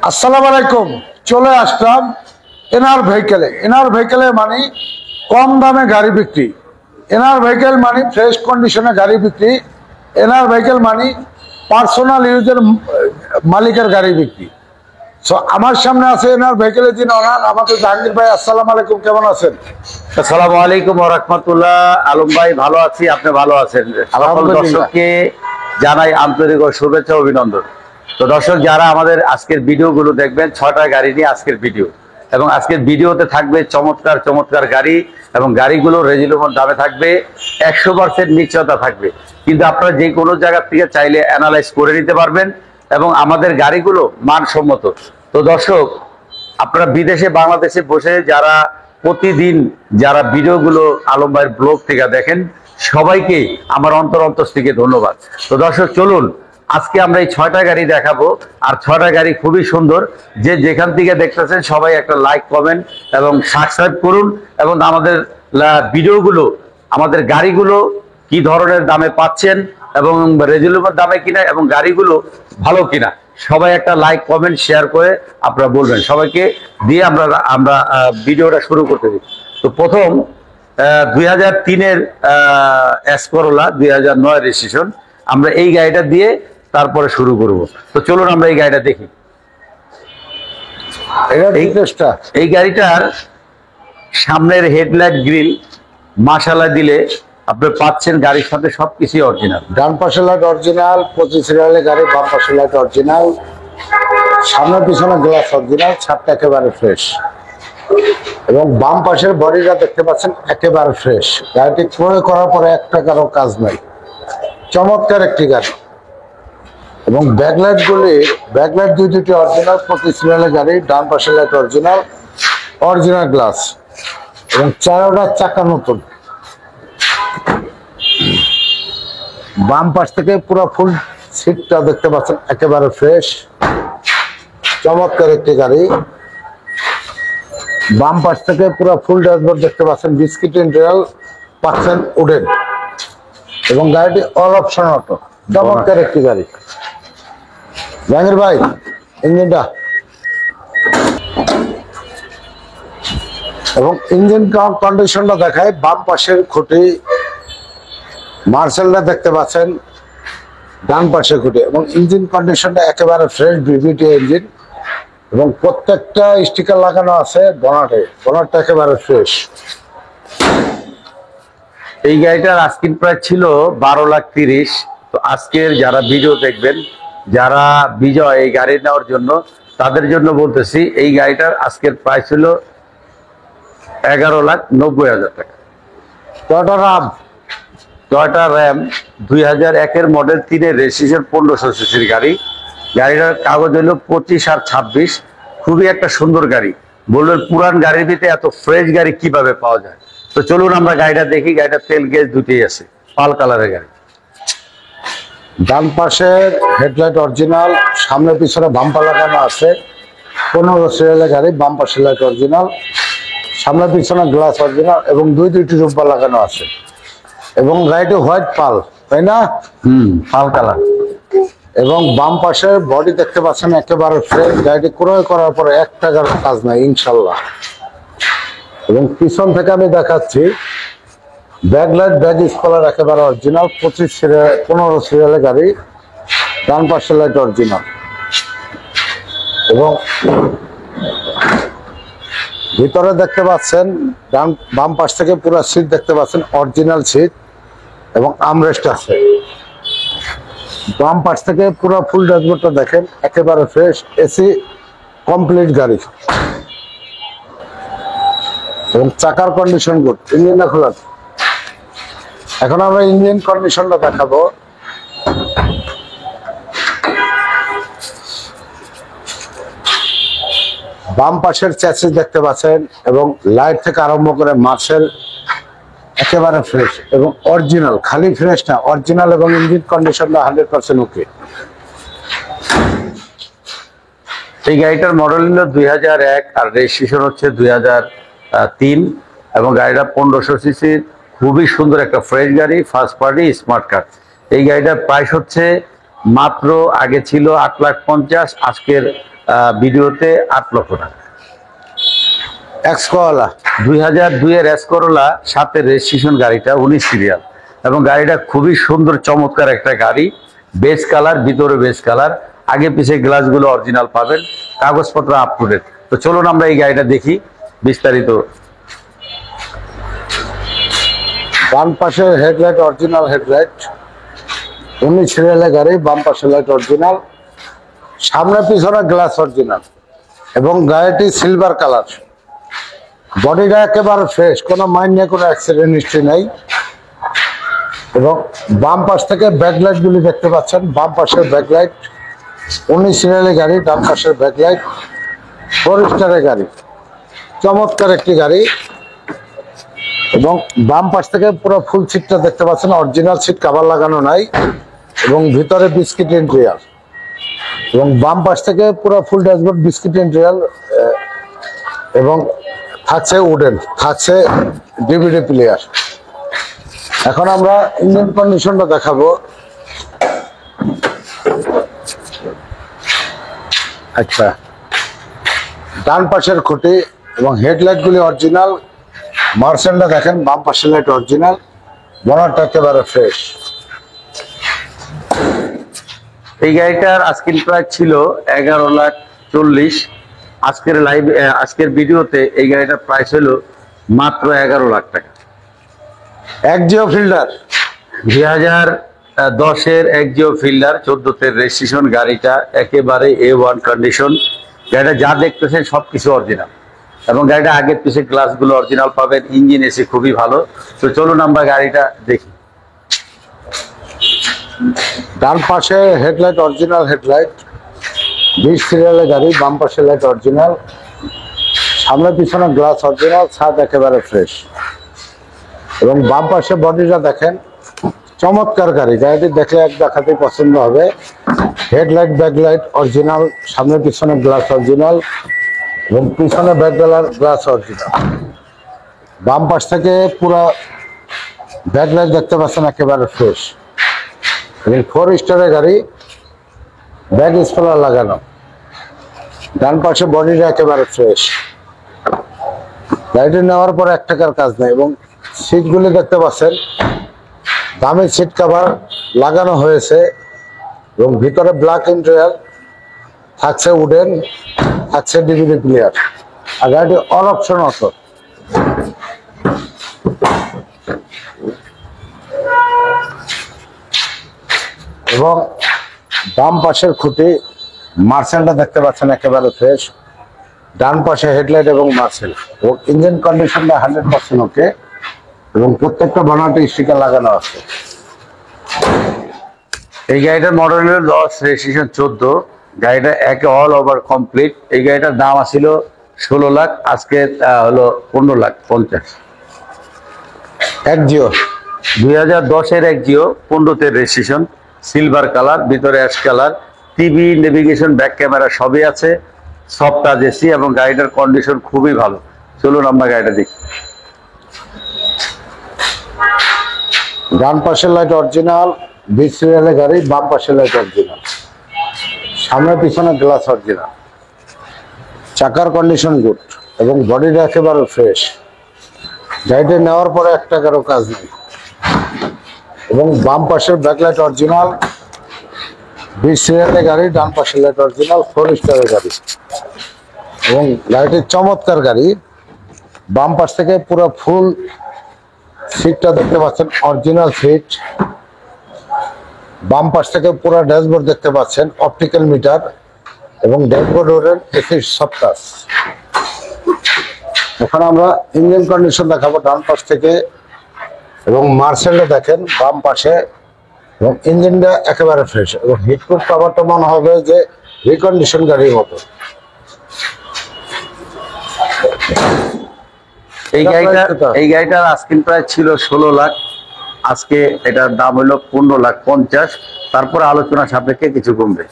আসসালামু আলাইকুম। চলে আসলাম এনার ভেহিকেলে মানে কম দামে গাড়ি বিক্রি, এনার ভেহিকেল মানে ফ্রেশ কন্ডিশনে গাড়ি বিক্রি, এনার ভেহিকেল মানে পার্সোনাল ইউজের মালিকের গাড়ি বিক্রি। সো আমার সামনে আছে এনার ভেহিকেলের যিনি ওনার, আমাকে জাহাঙ্গীর ভাই। আসসালামু আলাইকুম, কেমন আছেন? আসসালামু আলাইকুম ওয়া রাহমাতুল্লাহ। আলম ভাই ভালো আছি, আপনি ভালো আছেন? সকল দর্শককে জানাই আন্তরিক ও শুভেচ্ছা অভিনন্দন। তো দর্শক যারা আমাদের আজকের ভিডিওগুলো দেখবেন, 6টা গাড়ি নিয়ে আজকের ভিডিও, এবং আজকের ভিডিওতে থাকবে চমৎকার চমৎকার গাড়ি, এবং গাড়িগুলো রেজিলুমন দামে থাকবে, 100% নিশ্চয়তা থাকবে। কিন্তু আপনারা যে কোনো জায়গা থেকে চাইলে অ্যানালাইজ করে নিতে পারবেন, এবং আমাদের গাড়িগুলো মানসম্মত। তো দর্শক, আপনারা বিদেশে বাংলাদেশে বসে যারা প্রতিদিন যারা ভিডিওগুলো আলম ভাইয়ের ব্লগ থেকে দেখেন, সবাইকে আমার অন্তর থেকে ধন্যবাদ। তো দর্শক চলুন, আজকে আমরা এই 6টা গাড়ি দেখাবো, আর 6টা গাড়ি খুবই সুন্দর। যে যেখান থেকে দেখতেছেন সবাই একটা লাইক, কমেন্ট এবং সাবস্ক্রাইব করুন, এবং আমাদের ভিডিওগুলো, আমাদের গাড়িগুলো কি ধরনের দামে পাচ্ছেন, এবং রেজুলেবল দামে কিনা, এবং গাড়িগুলো ভালো কিনা, সবাই একটা লাইক, কমেন্ট, শেয়ার করে আপনারা বলবেন। সবাইকে দিয়ে আমরা ভিডিওটা শুরু করতে দিই। তো প্রথম 2003-এর এস করোলা 2009 রেজিস্ট্রেশন, আমরা এই গাড়িটা দিয়ে তারপরে শুরু করব। তো চলুন আমরা এই গাড়িটা দেখি। এই গাড়িটার সামনের হেডলাইট গ্রিল মাশাআল্লাহ দিলে আপনি পাচ্ছেন গাড়ির সাথে সবকিছুই অরিজিনাল। ডান পাশে লাইট অরিজিনাল, 25 সিরিয়ালের গাড়ি, বাম পাশে লাইট অরিজিনাল, সামনে পিছনে গ্লাস অরিজিনাল, ছাদটা একেবারে ফ্রেশ, এবং বাম পাশের বডিটা দেখতে পাচ্ছেন একেবারে ফ্রেশ। গাড়িটি ক্রয় করার পরে 1 টাকারও কাজ নাই। চমৎকার একটি গাড়ি, এবং ব্যাকলাইট দুটি অরিজিনাল, 25 সিরিয়ালের গাড়ি, ডান পাশে লাইট অরিজিনাল গ্লাস, এবং 4টা চাকা নতুন। বাম পাশ থেকে পুরো ফুল সিটটা দেখতে পাচ্ছেন একেবারে ফ্রেশ, চমৎকার একটি গাড়ি। বাম পাশ থেকে পুরো ফুল ড্যাশবোর্ড দেখতে পাচ্ছেন, বিস্কিট ইন্টেরিয়র পাচ্ছেন উডেন, এবং গাড়িটি অল অপশন অটো। চমৎকার একটি গাড়ি। জাহাঙ্গীর ভাই, ইঞ্জিনটা এবং ইঞ্জিন কন্ডিশনটা দেখায়। বাম পাশের খুঁটি মার্সেলটা দেখতে পাচ্ছেন, ডান পাশের খুঁটি, এবং ইঞ্জিন কন্ডিশনটা একেবারে ফ্রেশ, বিবিটি ইঞ্জিন, এবং প্রত্যেকটা স্টিকার লাগানো আছে বনারটা একেবারে ফ্রেশ। এই গাড়িটার আস্কিং প্রাইস ছিল 12,30,000। তো আজকের যারা ভিডিও দেখবেন, যারা বিজয় এই গাড়ি নেওয়ার জন্য, তাদের জন্য বলতেছি এই গাড়িটার আজকের প্রাইস ছিল 11,90,000 টাকা। টয়োটা র্যাম 2001-এর মডেল, 3-এর রেজিস্ট্রেশন, 1500 সিসির গাড়ি। গাড়িটার কাগজ হলো 25 আর 26। খুবই একটা সুন্দর গাড়ি। বলবেন পুরান গাড়ির ভিতরে এত ফ্রেশ গাড়ি কিভাবে পাওয়া যায়? তো চলুন আমরা গাড়িটা দেখি। গাড়িটা তেল গ্যাস দুটোই আছে, পাল কালারের গাড়ি। ডান পাশের হেডলাইট অরিজিনাল, সামনে পিছনে বাম্পার লাগানো আছে, 15 সিরিয়ালের গাড়ি, বাম পাশে লাইট অরিজিনাল, সামনে পিছনে গ্লাস অরিজিনাল, এবং দুটি রূপা লাগানো আছে, এবং গাড়িটি হোয়াইট পাল, তাই না? পাল কালার। এবং বাম পাশের বডি দেখতে পাচ্ছেন একেবারে ফ্রেশ। গাড়িটি ক্রয় করার পরে 1 টাকার কাজ নাই ইনশাল্লাহ। এবং পিছন থেকে আমি দেখাচ্ছি, ব্যাকলাইট ব্যাক স্কলার একেবারে অরিজিনাল, 15 সিরিয়ালের গাড়ি, ডান পাশের লাইট অরিজিনাল, এবং ভিতরে দেখতে পাচ্ছেন বাম পাশ থেকে পুরো সিট দেখতে পাচ্ছেন অরিজিনাল সিট, এবং আমরেস্ট আছে। বাম পাশ থেকে পুরো ফুল ড্যাশবোর্ডটা দেখেন একেবারে ফ্রেশ, এসি কমপ্লিট গাড়ি, এবং চাকার কন্ডিশন গুড। ইঞ্জিনটা খোলা। এখন আমরা ইঞ্জিন কন্ডিশনটা দেখাবো। বাম পাশের চ্যাসিস দেখতে পাচ্ছেন, এবং লাইট থেকে আরম্ভ করে মার্সেল একেবারে ফ্রেশ এবং অরিজিনাল, খালি ফ্রেশ না, অরিজিনাল, এবং ইঞ্জিন কন্ডিশনটা 100% ওকে। এই গাড়িটার মডেল হলো 2001, আর রেজিস্ট্রেশন হচ্ছে 2003, এবং গাড়িটা 1500 সিসির খুবই সুন্দর একটা ফ্রেশ গাড়ি, ফার্স্ট পার্টি স্মার্ট কার। এই গাড়িটার প্রাইস হচ্ছে মাত্র, আগে ছিল 8,50,000, আজকের ভিডিওতে 8 লক্ষ টাকা। এক্সকোয়ালা 2002-এর এসকোরোলা 7-এর রেজিস্ট্রেশন গাড়িটা, 19 সিরিয়াল, এবং গাড়িটা খুবই সুন্দর চমৎকার একটা গাড়ি। বেস কালার, ভিতরে বেস কালার, আগে পিছে গ্লাসগুলো অরিজিনাল পাবেন, কাগজপত্র আপ টু ডেট। তো চলুন আমরা এই গাড়িটা দেখি বিস্তারিত। ডান পাশের হেডলাইট অরিজিনাল হেডলাইট, 19 সিরিয়ালের গাড়ি, বাম পাশের লাইট অরিজিনাল, সামনে পিছনে গ্লাস অরিজিনাল, এবং গাড়িটি সিলভার কালার। বডিটা একেবারে ফ্রেশ, কোনো মাইন্ড নেই, কোনো অ্যাক্সিডেন্ট হিস্ট্রি নেই। এবং বাম পাশ থেকে ব্যাকলাইট গুলি দেখতে পাচ্ছেন, বাম পাশের ব্যাকলাইট, 19 সিরিয়ালের গাড়ি, ডান পাশের ব্যাকলাইট, 4 স্টারের গাড়ি, চমৎকার একটি গাড়ি। এবং বাম পাশ থেকে পুরো ফুল সিটটা দেখতে পাচ্ছেন, অরিজিনাল সিট, কভার লাগানো নাই, এবং ভিতরে বিস্কিট ইন্টেরিয়ার, এবং বাম পাশ থেকে পুরো ফুল ড্যাশবোর্ড বিস্কিট ইন্টেরিয়ার, এবং থাকছে উডেন, থাকছে ডিভিডি প্লেয়ার। এখন আমরা ইঞ্জিন কন্ডিশনটা দেখাবো। আচ্ছা, ডান পাশের খুঁটি এবং হেডলাইট গুলি অরিজিনাল, মার্সেলটা দেখেন, বাম পাশের লাইট অরিজিনাল, বনারটা একেবারে ফ্রেশ। এই গাড়িটার আজকের প্রাইস ছিল 11,40,000। আজকের ভিডিওতে এই গাড়িটার প্রাইস হলো মাত্র 11 লাখ টাকা। একজিও ফিল্ডার 2010-এর একজিও ফিল্ডার, 14-তে রেজিস্ট্রেশন, গাড়িটা একেবারে A1 কন্ডিশন। গাড়িটা যা দেখতেছেন সবকিছু অরিজিনাল, এবং গাড়িটা আগের পিছে গ্লাসগুলো অরিজিনাল পাবেন, ইঞ্জিন এসি খুবই ভালো। তো চলুন আমরা গাড়িটা দেখি। ডান পাশে হেডলাইট অরিজিনাল হেডলাইট, 20 সিরিয়ালের গাড়ি, বাম পাশে লাইট অরিজিনাল, সামনে পিছনে গ্লাস অরিজিনাল, ছাদ একেবারে ফ্রেশ। এবং বাম পাশে বডিটা দেখেন, চমৎকার গাড়ি, গাড়িটি দেখলে এক দেখাতেই পছন্দ হবে। হেডলাইট ব্যাকলাইট অরিজিনাল, সামনে পিছনে গ্লাস অরিজিনাল, এবং পিছনে ব্যাকলাইট গ্লাস অরিজিনাল। বাম পাশ থেকে পুরো ব্যাকলাইট দেখতে পাচ্ছেন, একেবারে ফ্রেশ। এবং 4 স্টারের গাড়ি, ব্যাক স্পলার লাগানো, ডান পাশে বডিটা একেবারে ফ্রেশ। গাড়িটি নেওয়ার পরে 1 টাকার কাজ নেই। এবং সিটগুলি দেখতে পাচ্ছেন, দামি সিট কভার লাগানো হয়েছে, এবং ভিতরে ব্ল্যাক ইন্টেরিয়র, থাকছে উডেন, থাকছে ডিভিডি প্লেয়ার, আর গাড়িটি অল অপশন অটো। এবং বাম পাশের খুঁটি, মার্সেলটা দেখতে পাচ্ছেন একেবারে ফ্রেশ, ডান পাশে হেডলাইট এবং মার্সেল, এবং ইঞ্জিন কন্ডিশনটা 100% ওকে, এবং প্রত্যেকটা বানাতে স্টিকার লাগানো আছে। এই গাড়িটার মডেল হলো 10, রেজিস্ট্রেশন 14। গাড়িটা একে অল ওভার কমপ্লিট। এই গাড়িটার দাম ছিল 16 লাখ, আজকে হলো 15,50,000। একজিও 2010-এর একজিও, 15-তে রেজিস্ট্রেশন, সিলভার কালার, ভিতরে ash colour, TV, navigation, back camera সবই আছে, সব টাচ এসি, এবং গাড়িটার কন্ডিশন খুবই ভালো। চলুন আমরা গাড়িটা দেখি। ডান পাশের লাইট অরিজিনাল, 20 সিরিয়ালের গাড়ি, বাম পাশের লাইট অরিজিনাল, সামনে পিছনে গ্লাস অরিজিনাল, চাকার কন্ডিশন গুড, এবং বডিটা একেবারে ফ্রেশ। গাড়িটি নেওয়ার পরে 1 টাকারও কাজ নেই। এবং বাম পাশের ব্যাকলাইট অরিজিনাল, 20 সিরিয়ালের গাড়ি, ডান পাশের লাইট অরিজিনাল, 4 স্টারের গাড়ি, এবং গাড়িটি চমৎকার গাড়ি। বাম পাশ থেকে পুরো ফুল সিটটা দেখতে পাচ্ছেন, অরিজিনাল সিট। বাম পাশ থেকে পুরো ড্যাশবোর্ড দেখতে পাচ্ছেন, অপটিক্যাল মিটার, এবং ড্যাশবোর্ডের এসি সব টাচ। এখন আমরা ইঞ্জিন কন্ডিশন দেখাবো ডান পাশ থেকে, এবং মার্সেলটা দেখেন বাম পাশে, এবং ইঞ্জিনটা একেবারে ফ্রেশ, এবং হিটপ্রুফ কভারটা মনে হবে যে রিকন্ডিশন গাড়ির মতো। এই গাড়িটার আজকের প্রাইস ছিল 16 লাখ, আজকে এটার দাম হলো 15,50,000। তারপর আলোচনা সাপেক্ষে কিছু কমবে।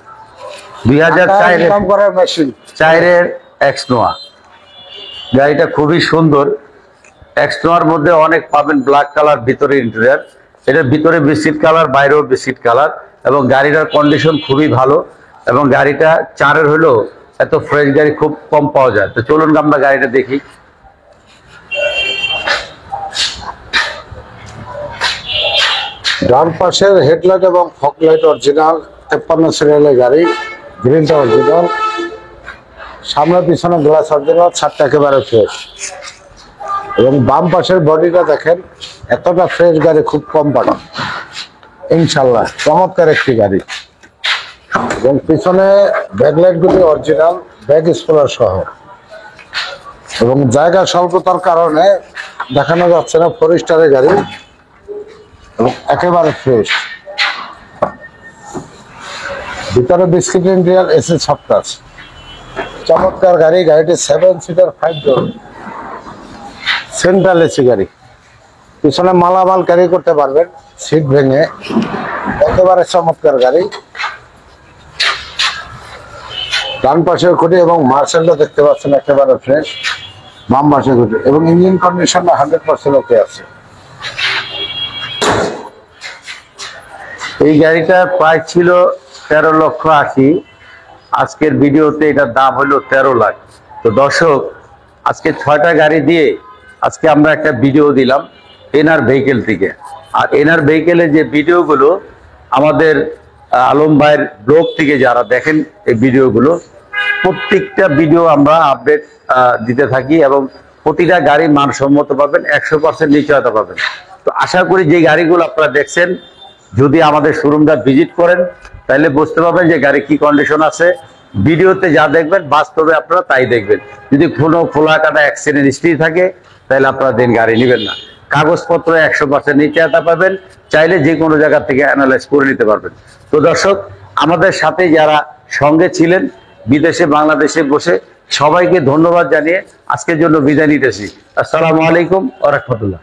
2004-এর এক্সনোয়া, গাড়িটা খুবই সুন্দর। এক্সনোয়ার মধ্যে অনেক পাবেন ব্ল্যাক কালার, ভিতরে ইন্টেরিয়র, এটার ভিতরে বিস্কিট কালার, বাইরেও বিস্কিট কালার, এবং গাড়িটার কন্ডিশন খুবই ভালো। এবং গাড়িটা 4-এর হলো এত ফ্রেশ গাড়ি খুব কম পাওয়া যায়। তো চলুন আমরা গাড়িটা দেখি। ডান পাশের হেডলাইট এবং ফগলাইট অরিজিনাল, 53 সিরিয়ালের গাড়ি, গ্রিনটা অরিজিনাল, সামনে পিছনে গ্লাস অরিজিনাল, ছাদটা একেবারে ফ্রেশ। এবং বাম পাশের বডিটা দেখেন, এতটা ফ্রেশ গাড়ি খুব কম পাবেন ইনশাল্লাহ। চমৎকার একটি গাড়ি। এবং পিছনে ব্যাকলাইট গুলি অরিজিনাল, ব্যাক স্পলার সহ। এবং জায়গা স্বল্পতার কারণে দেখানো যাচ্ছে না 4 স্টারের গাড়ি এবং একেবারে ফ্রেশ। ভিতরে biscuit interior, AC soft touch, চমৎকার গাড়ি। গাড়িটি 7 সিটার 5 ডোর সেন্ট্রাল এসি গাড়ি। পিছনে মালামাল ক্যারি করতে পারবেন সিট ভেঙে, একেবারে চমৎকার গাড়ি। ডান পাশের খুঁটি এবং মার্সেলটা দেখতে পাচ্ছেন একেবারে ফ্রেশ। বাম পাশের খুঁটি এবং ইঞ্জিন কন্ডিশনটা 100% ওকে আছে। এই গাড়িটার প্রাইস ছিল 13,80,000। আজকের ভিডিওতে এটার দাম হলো 13 লাখ। তো দর্শক, আজকে 6টা গাড়ি দিয়ে আজকে আমরা একটা ভিডিও দিলাম এনআর ভেহিকেল থেকে। আর এনআর ভেহিকেলের যে ভিডিওগুলো আমাদের আলম ভাইয়ের ব্লগ থেকে যারা দেখেন এই ভিডিওগুলো, প্রত্যেকটা ভিডিও আমরা আপডেট দিতে থাকি এবং প্রতিটা গাড়ি মানসম্মত পাবেন, 100% নিশ্চয়তা পাবেন। তো আশা করি যে গাড়িগুলো আপনারা দেখছেন, যদি আমাদের শোরুমটা ভিজিট করেন তাহলে বুঝতে পারবেন যে গাড়ি কি কন্ডিশন আছে। ভিডিওতে যা দেখবেন বাস্তবে আপনারা তাই দেখবেন। যদি কোনো খোলা কাটা অ্যাক্সিডেন্ট হিস্ট্রি থাকে তাহলে আপনারা দিন গাড়ি নেবেন না। কাগজপত্র 100% নিশ্চয়তা পাবেন, চাইলে যে কোনো জায়গা থেকে অ্যানালাইজ করে নিতে পারবেন। তো দর্শক, আমাদের সাথে যারা সঙ্গে ছিলেন বিদেশে বাংলাদেশে বসে, সবাইকে ধন্যবাদ জানিয়ে আজকের জন্য বিদায় নিতেছি। আসসালামু আলাইকুম ওয়া রাহমাতুল্লাহ।